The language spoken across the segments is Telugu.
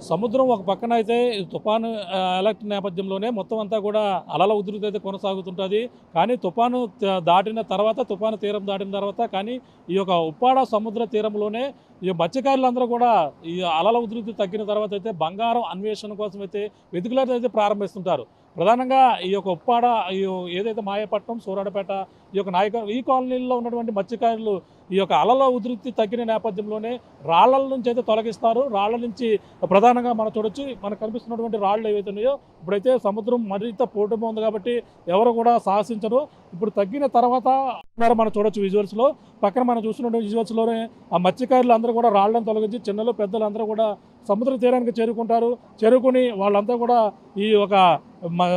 సముద్రం ఒక పక్కన అయితే ఈ తుఫాను అలర్ట్ నేపథ్యంలోనే మొత్తం అంతా కూడా అలల ఉధృతి అయితే కొనసాగుతుంటుంది. కానీ తుఫాను దాటిన తర్వాత, తుఫాను తీరం దాటిన తర్వాత కానీ ఈ యొక్క ఉప్పాడ సముద్ర తీరంలోనే ఈ మత్స్యకారులందరూ కూడా ఈ అలల ఉధృతి తగ్గిన తర్వాత అయితే బంగారం అన్వేషణ కోసం అయితే వెతుకులాట అయితే ప్రారంభిస్తుంటారు. ప్రధానంగా ఈ యొక్క ఉప్పాడ ఈ ఏదైతే మాయపట్నం, సూరాడపేట ఈ యొక్క ఈ కాలనీల్లో ఉన్నటువంటి మత్స్యకారులు ఈ యొక్క అలల ఉధృతి తగ్గిన నేపథ్యంలోనే రాళ్ల నుంచి అయితే తొలగిస్తారు. రాళ్ల నుంచి ప్రధానంగా మనం చూడొచ్చు, మనకు కనిపిస్తున్నటువంటి రాళ్ళు ఏవైతే ఉన్నాయో ఇప్పుడైతే సముద్రం మరింత పోటుగా ఉంది కాబట్టి ఎవరు కూడా సాహసించరు. ఇప్పుడు తగ్గిన తర్వాత మనం చూడొచ్చు విజువల్స్లో, పక్కన మనం చూస్తున్నటువంటి విజువల్స్లోనే ఆ మత్స్యకారులు అందరూ కూడా రాళ్లను తొలగించి చిన్నలు పెద్దలు అందరూ కూడా సముద్ర తీరానికి చేరుకుంటారు. చేరుకుని వాళ్ళంతా కూడా ఈ ఒక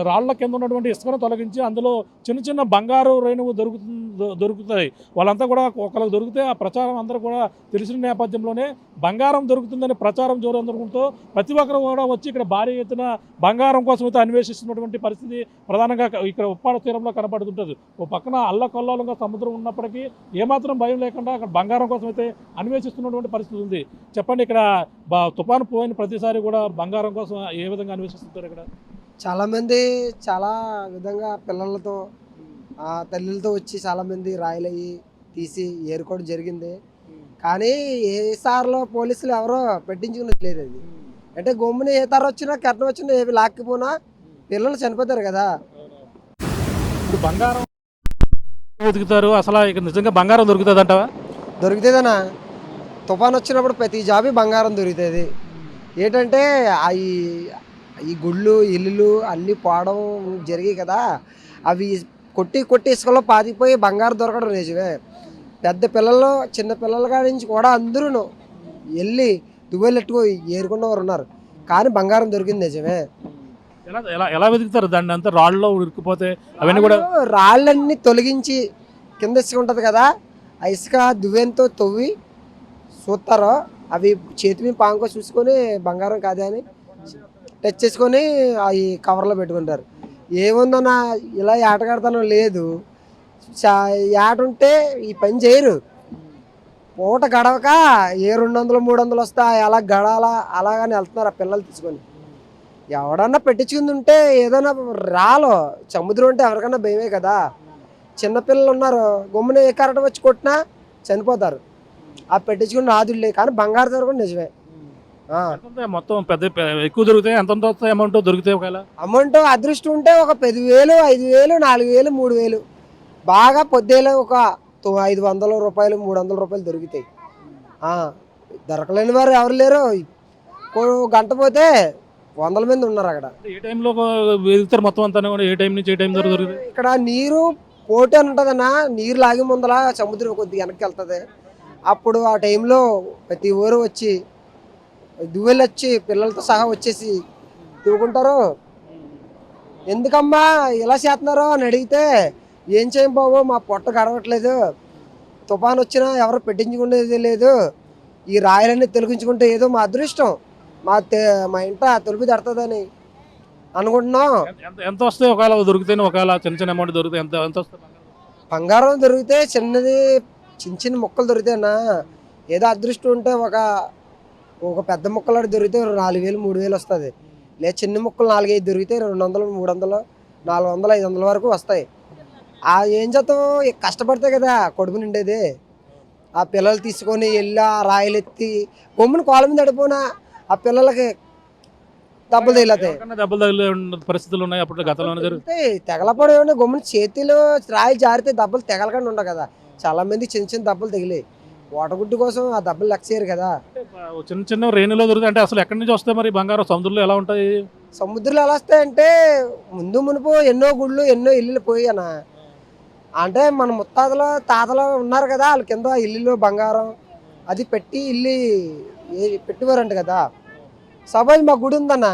రాళ్ల కింద ఉన్నటువంటి ఇసుకను తొలగించి అందులో చిన్న చిన్న బంగారు రేణువు దొరుకుతాయి. వాళ్ళంతా కూడా ఒకరికి దొరికితే ఆ ప్రచారం అందరూ కూడా తెలిసిన నేపథ్యంలోనే బంగారం దొరుకుతుందని ప్రచారం జోరందుకుంటూ ప్రతి ఒక్కరు కూడా వచ్చి ఇక్కడ భారీ ఎత్తున బంగారం కోసం అయితే అన్వేషిస్తున్నటువంటి పరిస్థితి ప్రధానంగా ఇక్కడ ఉప్పాడ తీరంలో కనబడుతుంటుంది. ఓ పక్కన అల్లకల్లోలంగా సముద్రం ఉన్నప్పటికీ ఏమాత్రం భయం లేకుండా అక్కడ బంగారం కోసం అయితే అన్వేషిస్తున్నటువంటి పరిస్థితి ఉంది. చెప్పండి, ఇక్కడ తుఫాను పోయిన ప్రతిసారి కూడా బంగారం కోసం ఏ విధంగా అన్వేషిస్తుంటారు? ఇక్కడ చాలామంది చాలా విధంగా పిల్లలతో తల్లులతో వచ్చి చాలామంది రాయలయ్యి తీసి ఏరుకోవడం జరిగింది. కానీ ఏసార్లో పోలీసులు ఎవరో పెట్టించుకున్నది లేదు. అది అంటే గమ్ముని ఏ తర వచ్చినా కెరటం వచ్చినా ఏవి లాక్కిపోయినా పిల్లలు చనిపోతారు కదా. ఇప్పుడు బంగారం వెతుకుతారు, అసలు ఇక్కడ నిజంగా బంగారం దొరుకుతుంది అంటావా? దొరుకుతుందనా, తుఫాన్ వచ్చినప్పుడు ప్రతి జాబీ బంగారం దొరుకుతుంది. ఏంటంటే ఈ గుళ్ళు ఇల్లులు అన్నీ పోవడం జరిగాయి కదా, అవి కొట్టి కొట్టి ఇసుకలో పాతిపోయి బంగారం దొరకడం నిజమే. పెద్ద పిల్లలు చిన్న పిల్లల కాడి నుంచి కూడా అందరూ వెళ్ళి దువ్వెలెట్టుకో ఏరుకున్నవారు ఉన్నారు. కానీ బంగారం దొరికింది నిజమే. ఎలా వెతుకుతారు దాన్ని? అంతా రాళ్ళలో ఉరికిపోతే అవన్నీ కూడా రాళ్ళన్నీ తొలగించి కింద ఇసుక ఉంటుంది కదా, ఆ ఇసుక దువ్వెంతో తవ్వి చూస్తారో అవి చేతి మీద పాంకో చూసుకొని బంగారం కాదే అని టచ్ చేసుకొని అవి కవర్లో పెట్టుకుంటారు. ఏముందన్నా ఇలా ఏటగడతానో లేదు, ఏట ఉంటే ఈ పని చేయరు. పూట గడవక ఏ 200 300 వస్తాయి అలా గడాలా అలాగని వెళ్తున్నారు ఆ పిల్లలు తీసుకొని. ఎవడన్నా పెట్టించుకుంది ఉంటే ఏదైనా రాలో సముద్రం ఉంటే ఎవరికన్నా భయమే కదా. చిన్నపిల్లలు ఉన్నారు, గమ్మున ఏ కరెంట్ వచ్చి కొట్టినా చనిపోతారు. ఆ పెట్టించుకుని నాదులే. కానీ బంగారు ధర కూడా నిజమే. మొత్తం పెద్ద ఎక్కువ దొరుకుతాయి. ఎంత అమౌంట్ దొరుకుతాయి? ఒకవేళ అమౌంట్ అదృష్టం ఉంటే ఒక 10,000 5,000 4,000 3,000 బాగా పొద్దేలో ఒక 500 రూపాయలు 300 రూపాయలు దొరుకుతాయి. దొరకలేని వారు ఎవరు లేరు. గంట పోతే 100 మంది ఉన్నారు అక్కడ. ఏ టైంలో వెళ్తారు మొత్తం అంతా? ఏ టైం నుంచి ఏ టైం దొరుకుతుంది? ఇక్కడ నీరు పోటీ అని ఉంటుందన్నా, నీరు లాగి ముందల సముద్రం కొద్దిగా వెనక్కి వెళ్తుంది. అప్పుడు ఆ టైంలో ప్రతి ఊరు వచ్చి దువ్వెలు వచ్చి పిల్లలతో సహా వచ్చేసి దువ్వుకుంటారు. ఎందుకమ్మా ఇలా చేస్తున్నారు అని అడిగితే ఏం చేయం బాబు, మా పొట్ట గడవట్లేదు, తుఫాన్ వచ్చినా ఎవరు పెట్టించుకునేది లేదు, ఈ రాయలన్నీ తొలగించుకుంటే ఏదో మా అదృష్టం, మా ఇంట తొలిపి తడుతుందని అనుకుంటున్నాం. ఎంత వస్తాయి ఒకవేళ దొరికితే? ఒకవేళ చిన్న చిన్న అమౌంట్ దొరికితే ఎంత వస్తుంది? బంగారం దొరికితే చిన్నది చిన్న చిన్న ముక్కలు దొరికితేనా ఏదో అదృష్టం ఉంటే ఒక పెద్ద ముక్కలు దొరికితే 4,000 3,000 వస్తుంది. లేదా చిన్న ముక్కలు 4-5 దొరికితే 200 300 400 500 వరకు వస్తాయి. ఏం చేద్దాం, కష్టపడితే కదా కొడుకు నిండేది. ఆ పిల్లలు తీసుకొని వెళ్ళి ఆ రాయలు ఎత్తి గమ్మున కోళ్ళ మీద నడిపోయినా ఆ పిల్లలకి దెబ్బలు తగిలితాయి. దెబ్బలు తగిలే పరిస్థితులు ఉన్నాయి అప్పుడు గతంలో జరుగుతాయి. తెగలపడి గమ్మున చేతిలో రాయి జారితే దెబ్బలు తెగలకుండా ఉండవు కదా. చాలా మంది చిన్న చిన్న దెబ్బలు తగిలాయి. ఓటగుడ్డు కోసం ఆ దెబ్బలు లెక్క చేయరు కదా. చిన్న చిన్న రేణులో దొరుకుతాయి. అంటే అసలు ఎక్కడి నుంచి వస్తాయి మరి బంగారం? సముద్రంలో ఎలా ఉంటాయి? సముద్రంలో ఎలా వస్తాయంటే మునుపు ఎన్నో గుళ్ళు ఎన్నో ఇల్లులు పోయానా. అంటే మన ముత్తాతలు తాతలు ఉన్నారు కదా, వాళ్ళ కింద ఇల్లులో బంగారం అది పెట్టి ఇల్లు పెట్టివారంట కదా. సపోజ్ మా గుడి ఉందన్న,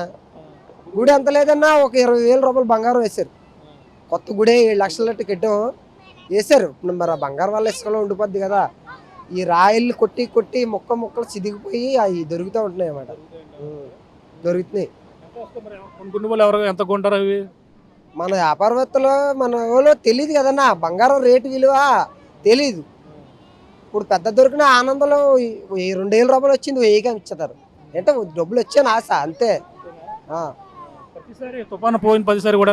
గుడి ఎంత లేదన్నా ఒక 20,000 రూపాయలు బంగారం వేశారు. కొత్త గుడి 7 లక్షల కట్టాం వేశారు. మరి ఆ బంగారం వల్ల ఇసుకలో ఉండిపోద్ది కదా. ఈ రాయిల్ని కొట్టి కొట్టి ముక్కలు చిదిగిపోయి అవి దొరుకుతూ ఉంటున్నాయి అన్నమాట. దొరుకుతున్నాయి. ఎంత కొంటారు అవి? మన వ్యాపారవేత్తలు మన వాళ్ళు తెలియదు కదన్నా, బంగారం రేటు విలువ తెలీదు. ఇప్పుడు పెద్ద దొరికిన ఆనందంలో 2,000 రూపాయలు వచ్చింది 1000కి ఇచ్చేస్తారు. అంటే డబ్బులు వచ్చాను ఆశ అంతే. ప్రతిసారి తుఫాను పోయిన ప్రతిసారి కూడా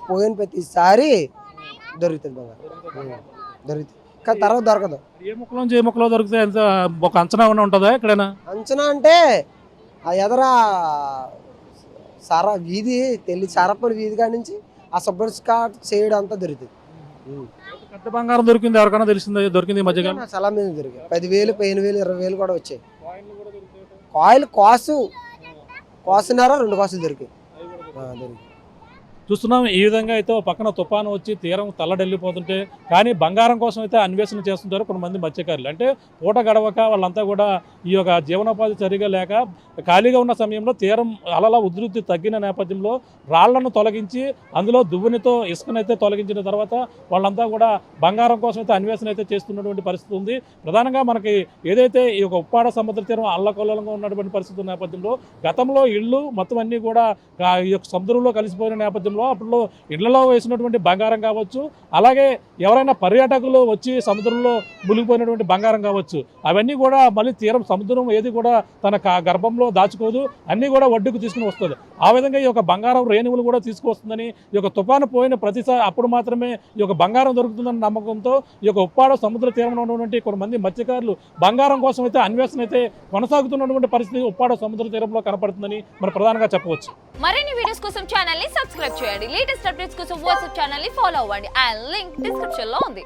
పోయిన ప్రతిసారి దొరుకుతుంది బంగారం, దొరుకుతుంది. కానీ తర్వాత దొరకదు. ఏ ముక్కలో నుంచి ఏ ముక్కలో దొరుకుతాయి? ఎంత ఒక అంచనా ఉన్న ఉంటుందా ఎక్కడైనా? అంచనా అంటే ఆ ఎదరా సారా వీధి సారప్పని వీధి కాడి నుంచి ఆ సబ్బర్ స్కాట్ చేయడం అంతా దొరుకుతుంది. పెద్ద బంగారం దొరికింది ఎవరికైనా తెలిసిందా? దొరికింది ఈ మధ్యకాలం చాలా మీద దొరికాయి. 10,000, 15,000, 20,000 కూడా వచ్చాయి. కాయిల్ కాసున్నారా 2 కాసులు దొరికాయి. దొరికి చూస్తున్నాం. ఈ విధంగా అయితే ఓ పక్కన తుఫాను వచ్చి తీరం తల్లడెళ్ళిపోతుంటే కానీ బంగారం కోసం అయితే అన్వేషణ చేస్తుంటారు కొంతమంది మత్స్యకారులు. అంటే పూట గడవక వాళ్ళంతా కూడా ఈ యొక్క జీవనోపాధి సరిగా లేక ఖాళీగా ఉన్న సమయంలో తీరం అలల ఉధృతి తగ్గిన నేపథ్యంలో రాళ్లను తొలగించి అందులో దువ్వునితో ఇసుకనైతే తొలగించిన తర్వాత వాళ్ళంతా కూడా బంగారం కోసం అయితే అన్వేషణ అయితే చేస్తున్నటువంటి పరిస్థితి ఉంది. ప్రధానంగా మనకి ఏదైతే ఈ యొక్క ఉప్పాడ సముద్ర తీరం అల్లకల్లోలంగా ఉన్నటువంటి పరిస్థితి నేపథ్యంలో గతంలో ఇళ్ళు మొత్తం అన్నీ కూడా ఈ యొక్క సముద్రంలో కలిసిపోయిన నేపథ్యంలో అప్పుడు ఇళ్లలో వేసినటువంటి బంగారం కావచ్చు, అలాగే ఎవరైనా పర్యాటకులు వచ్చి సముద్రంలో మునిగిపోయినటువంటి బంగారం కావచ్చు, అవన్నీ కూడా మళ్ళీ తీరం సముద్రం ఏది కూడా తన గర్భంలో దాచుకోదు, అన్నీ కూడా ఒడ్డుకు తీసుకుని వస్తుంది. ఆ విధంగా ఈ యొక్క బంగారం రేణువులు కూడా తీసుకువస్తుందని ఈ యొక్క తుఫాను పోయిన ప్రతిసారి అప్పుడు మాత్రమే ఈ యొక్క బంగారం దొరుకుతుందన్న నమ్మకంతో ఈ యొక్క ఉప్పాడ సముద్ర తీరంలో ఉన్నటువంటి కొంతమంది మత్స్యకారులు బంగారం కోసం అయితే అన్వేషణ అయితే కొనసాగుతున్నటువంటి పరిస్థితి ఉప్పాడ సముద్ర తీరంలో కనపడుతుందని మనం ప్రధానంగా చెప్పవచ్చు. మరిన్ని వీడియోస్ కోసం ఛానల్ ని సబ్స్క్రైబ్ చేయండి. లేటెస్ట్ అప్డేట్స్ కోసం వాట్సాప్ ఛానల్ ని ఫాలో అవ్వండి. ఆ లింక్ డిస్క్రిప్షన్ లో ఉంది.